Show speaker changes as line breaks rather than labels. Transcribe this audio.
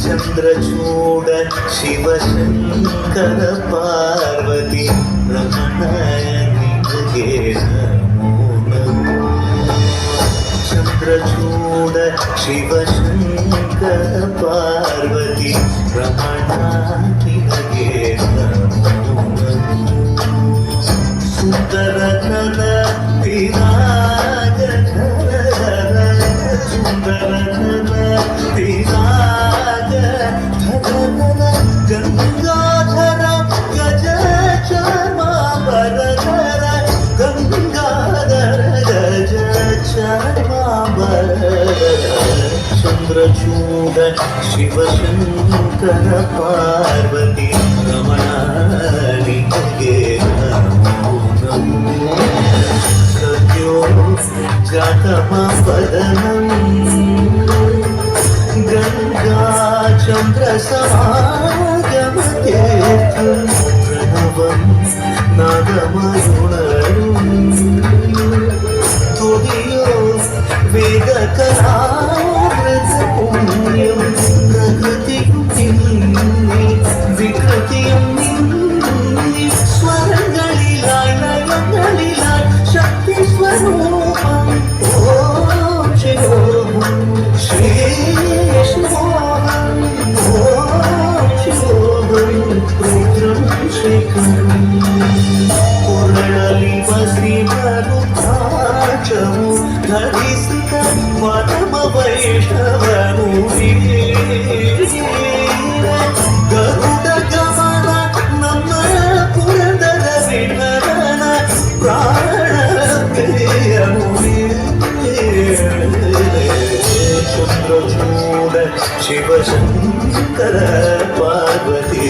ಚಂದ್ರಚೂಡ ಶಿವಶಂಕರ ಪಾರ್ವತಿ ರಮಣ ನಿನಗೆ ನಮೋ ನಮೋ. ಚಂದ್ರಚೂಡ ಶಿವಶಂಕರ ಪಾರ್ವತಿ ರಮಣ ನಿನಗೆ ನಮೋ ನಮೋ. ಸುಂದರತನ ವಿರಾಜ ಸುಂದರತನ ವಿರಾಜ ಗಂಗಾಧರ ಗಜ ಚಾಮಾಂಬರಧರ ಗಂಗಾಧರ ಗಜ ಚಾಮಾಂಬರಧರ. ಚಂದ್ರಚೂಡ ಶಿವಶಂಕರ ಪಾರ್ವತಿ ರಮಣ ನಿನಗೆ ನಮೋ ನಮೋ. ಸದ್ಯೋ ಜಾತಮಪದನಂ ಗಂಗಾ ಚಂದ್ರ ಸಮಾಗಮತೀರ್ಥಂ ಪ್ರಣವಂ ನಾದಮರುಣರುಂ ತುದಿಯೋ ವೇದ ಕಲಾಮೃತ ಪುಣ್ಯಂ ಪ್ರಕೃತಿಯು ನಿನ್ನೆ ವಿಕೃತಿಯು ನಿನ್ನೆ ಸ್ವರಗಳಿಲಾಯ್ ಲಯಗಳಿಲಾಯ್ ಶಕ್ತಿ ಸ್ವರೂಪಂ ಓಂ ಶಿವೋಹಂ ಶ್ರೀ ಶಿವೋಹಂ ಓಂ ಶಿವೋಹಂ ರುದ್ರಂ ಶ್ರೀಕರಂ. ಕೊರಳಲಿ ಬಸಿದರು ಧ್ವಜವು ಧರಿಸಿದ ಪರಮ ವೈಷ್ಣವನು ಗರುಡ ಗಮನ ನಮ್ಮ ಪುರಂದರ ವಿಠಲನ ಪ್ರಾಣ ಪ್ರಿಯನು. ಚಂದ್ರಚೂಡ ಶಿವಶಂಕರ ಪಾರ್ವತಿ